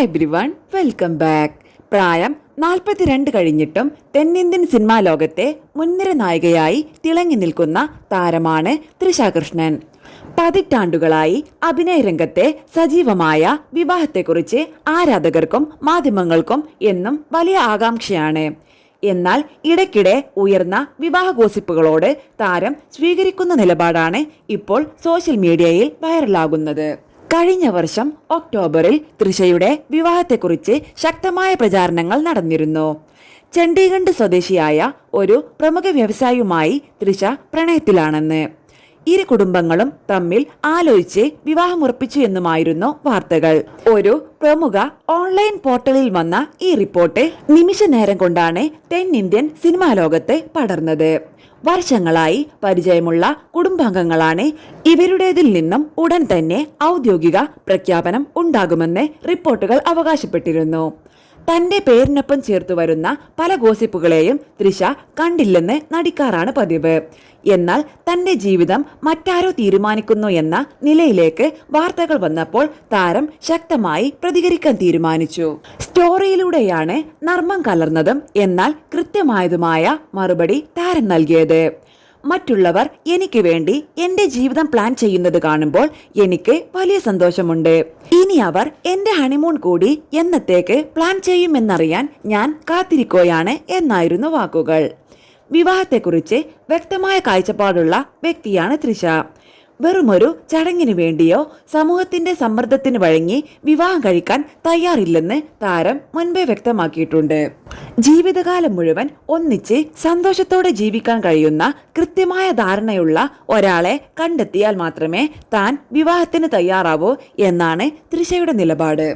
Hi everyone, welcome back. പ്രായം 42 കഴിഞ്ഞിട്ടും തെന്നിന്ത്യൻ സിനിമാ ലോകത്തെ മുൻനിര നായികയായി തിളങ്ങി നിൽക്കുന്ന താരമാണ് തൃഷ കൃഷ്ണൻ. പതിറ്റാണ്ടുകളായി അഭിനയ രംഗത്തെ സജീവമായ വിവാഹത്തെക്കുറിച്ച് ആരാധകർക്കും മാധ്യമങ്ങൾക്കും എന്നും വലിയ ആകാംക്ഷയാണ്. എന്നാൽ ഇടയ്ക്കിടെ ഉയർന്ന വിവാഹ ഗോസിപ്പുകളോട് താരം സ്വീകരിക്കുന്ന നിലപാടാണ് ഇപ്പോൾ സോഷ്യൽ മീഡിയയിൽ വൈറലാകുന്നത്. കഴിഞ്ഞ വർഷം ഒക്ടോബറിൽ തൃഷയുടെ വിവാഹത്തെക്കുറിച്ച് ശക്തമായ പ്രചാരണങ്ങൾ നടന്നിരുന്നു. ചണ്ഡീഗഡ് സ്വദേശിയായ ഒരു പ്രമുഖ വ്യവസായിയുമായി തൃഷ പ്രണയത്തിലാണെന്ന്, ഇരു കുടുംബങ്ങളും തമ്മിൽ ആലോചിച്ച് വിവാഹമുറപ്പിച്ചു എന്നുമായിരുന്നു വാർത്തകൾ. ഒരു പ്രമുഖ ഓൺലൈൻ പോർട്ടലിൽ വന്ന ഈ റിപ്പോർട്ട് നിമിഷ നേരം കൊണ്ടാണ് തെന്നിന്ത്യൻ സിനിമാ ലോകത്ത് പടർന്നത്. വർഷങ്ങളായി പരിചയമുള്ള കുടുംബാംഗങ്ങളാണ്. ഇവരുടേതിൽ നിന്നും ഉടൻ തന്നെ ഔദ്യോഗിക പ്രഖ്യാപനം ഉണ്ടാകുമെന്ന് റിപ്പോർട്ടുകൾ അവകാശപ്പെട്ടിരുന്നു. തന്റെ പേരിനൊപ്പം ചേർത്തു വരുന്ന പല ഗോസിപ്പുകളെയും തൃഷ കണ്ടില്ലെന്ന് നടിക്കാറാണ് പതിവ്. എന്നാൽ തന്റെ ജീവിതം മറ്റാരോ തീരുമാനിക്കുന്നു എന്ന നിലയിലേക്ക് വാർത്തകൾ വന്നപ്പോൾ താരം ശക്തമായി പ്രതികരിക്കാൻ തീരുമാനിച്ചു. സ്റ്റോറിയിലൂടെയാണ് നർമ്മം കലർന്നതും എന്നാൽ കൃത്യമായതുമായ മറുപടി താരം നൽകിയത്. മറ്റുള്ളവർ എനിക്ക് വേണ്ടി എന്റെ ജീവിതം പ്ലാൻ ചെയ്യുന്നത് കാണുമ്പോൾ എനിക്ക് വലിയ സന്തോഷമുണ്ട്. ഇനി അവർ എന്റെ ഹണിമൂൺ കൂടി എന്നത്തേക്ക് പ്ലാൻ ചെയ്യുമെന്നറിയാൻ ഞാൻ കാത്തിരിക്കുകയാണ് എന്നായിരുന്നു വാക്കുകൾ. വിവാഹത്തെക്കുറിച്ച് വ്യക്തമായ കാഴ്ചപ്പാടുള്ള വ്യക്തിയാണ് തൃഷ. വെറുമൊരു ചടങ്ങിന് വേണ്ടിയോ സമൂഹത്തിന്റെ സമ്മർദ്ദത്തിന് വഴങ്ങി വിവാഹം കഴിക്കാൻ തയ്യാറില്ലെന്ന് താരം മുൻപേ വ്യക്തമാക്കിയിട്ടുണ്ട്. ജീവിതകാലം മുഴുവൻ ഒന്നിച്ച് സന്തോഷത്തോടെ ജീവിക്കാൻ കഴിയുന്ന കൃത്യമായ ധാരണയുള്ള ഒരാളെ കണ്ടെത്തിയാൽ മാത്രമേ താൻ വിവാഹത്തിന് തയ്യാറാവൂ എന്നാണ് തൃഷയുടെ നിലപാട്.